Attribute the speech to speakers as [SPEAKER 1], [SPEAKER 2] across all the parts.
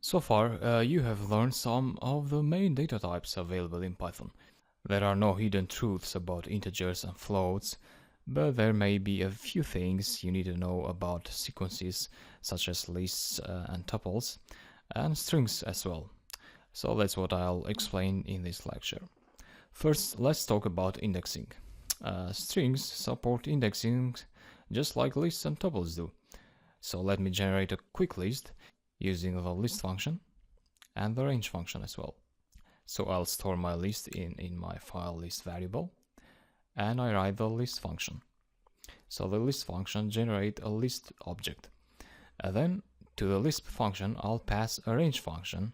[SPEAKER 1] So far, you have learned some of the main data types available in Python. There are no hidden truths about integers and floats, but there may be a few things you need to know about sequences, such as lists and tuples, and strings as well. So that's what I'll explain in this lecture. First, let's talk about indexing. Strings support indexing just like lists and tuples do. So let me generate a quick list using the list function and the range function as well. So I'll store my list in my file list variable, and I write the list function. So the list function generates a list object. And then to the list function I'll pass a range function,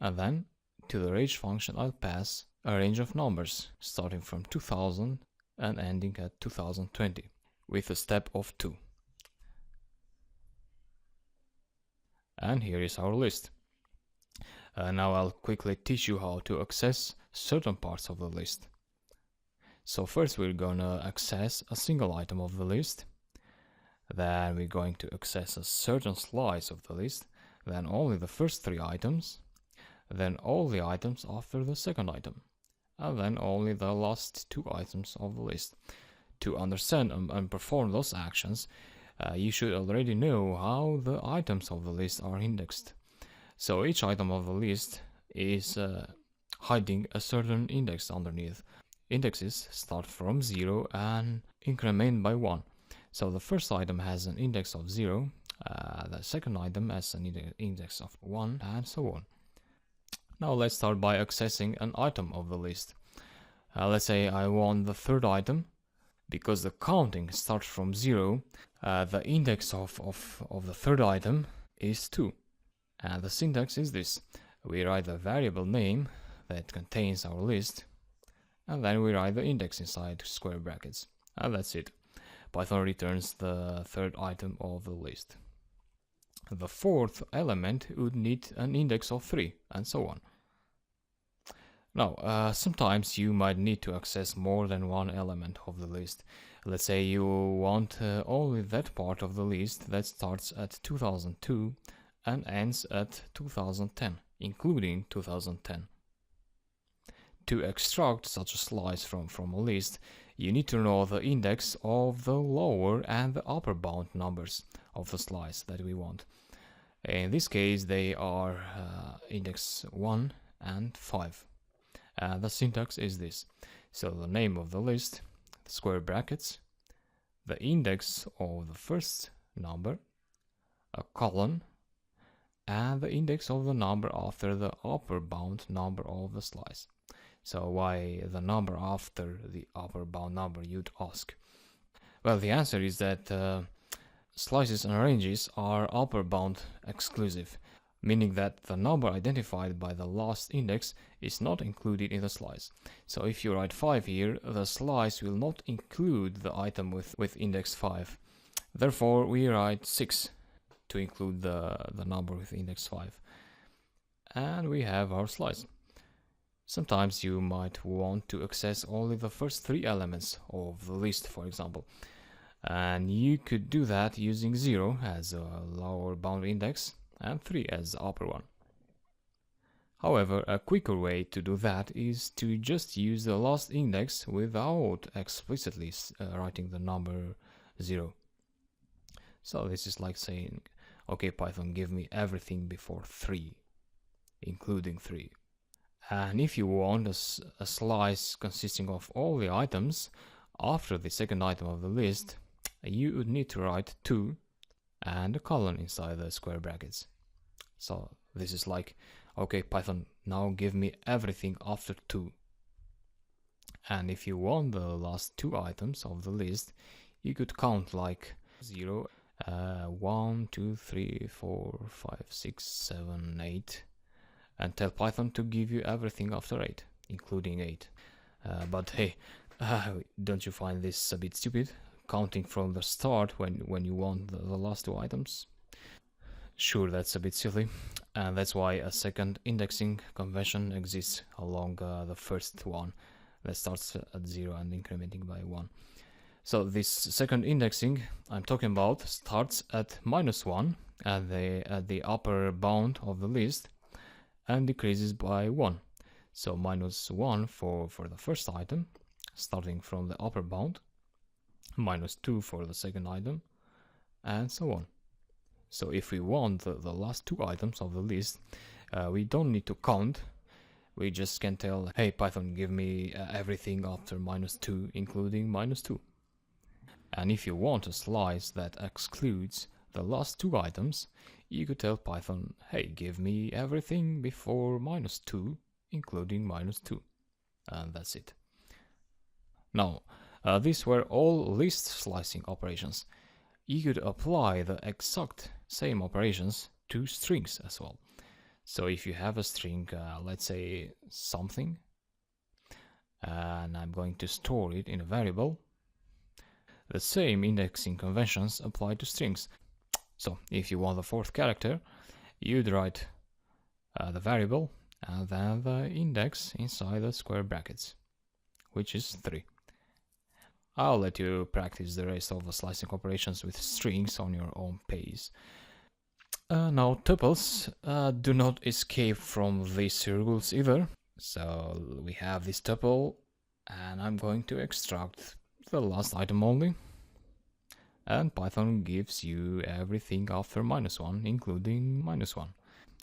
[SPEAKER 1] and then to the range function I'll pass a range of numbers starting from 2000 and ending at 2020 with a step of 2. And here is our list. Now I'll quickly teach you how to access certain parts of the list. So first we're gonna access a single item of the list, then we're going to access a certain slice of the list, then only the first 3 items, then all the items after the second item, and then only the last 2 items of the list. To understand and perform those actions, you should already know how the items of the list are indexed. So each item of the list is hiding a certain index underneath. Indexes start from 0 and increment by 1. So the first item has an index of 0, the second item has an index of 1, and so on. Now let's start by accessing an item of the list. Let's say I want the third item. Because the counting starts from 0, the index of the third item is 2. And the syntax is this. We write the variable name that contains our list, and then we write the index inside square brackets. And that's it. Python returns the third item of the list. The fourth element would need an index of 3, and so on. Now, sometimes you might need to access more than one element of the list. Let's say you want only that part of the list that starts at 2002 and ends at 2010, including 2010. To extract such a slice from a list, you need to know the index of the lower and the upper bound numbers of the slice that we want. In this case, they are index 1 and 5. The syntax is this. So the name of the list, the square brackets, the index of the first number, a colon, and the index of the number after the upper bound number of the slice. So why the number after the upper bound number, you'd ask? Well, the answer is that slices and ranges are upper bound exclusive, meaning that the number identified by the last index is not included in the slice. So if you write 5 here, the slice will not include the item with index 5. Therefore, we write 6 to include the number with index 5. And we have our slice. Sometimes you might want to access only the first 3 elements of the list, for example. And you could do that using 0 as a lower bound index and 3 as the upper one. However, a quicker way to do that is to just use the last index without explicitly writing the number 0. So this is like saying, okay Python, give me everything before 3, including 3. And if you want a slice consisting of all the items after the second item of the list, you would need to write 2 and a colon inside the square brackets. So this is like, okay Python, now give me everything after 2. And if you want the last 2 items of the list, you could count like 0, 1, 2, 3, 4, 5, 6, 7, 8, and tell Python to give you everything after 8, including 8. But hey, don't you find this a bit stupid? Counting from the start when you want the last 2 items? Sure, that's a bit silly, and that's why a second indexing convention exists along the first one that starts at 0 and incrementing by 1. So this second indexing I'm talking about starts at -1 at the upper bound of the list and decreases by 1. So -1 for the first item, starting from the upper bound, -2 for the second item, and so on. So if we want the last two items of the list, we don't need to count. We just can tell, hey Python, give me everything after -2, including -2. And if you want a slice that excludes the last two items, you could tell Python, hey, give me everything before -2, including -2. And that's it. Now, these were all list slicing operations. You could apply the exact same operations to strings as well. So if you have a string, let's say something, and I'm going to store it in a variable, the same indexing conventions apply to strings. So if you want the fourth character, you'd write the variable and then the index inside the square brackets, which is 3. I'll let you practice the rest of the slicing operations with strings on your own pace. Now tuples do not escape from these rules either. So we have this tuple, and I'm going to extract the last item only. And Python gives you everything after -1, including -1.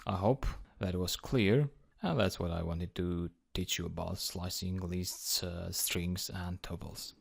[SPEAKER 1] I hope that was clear, and that's what I wanted to teach you about slicing lists, strings, and tuples.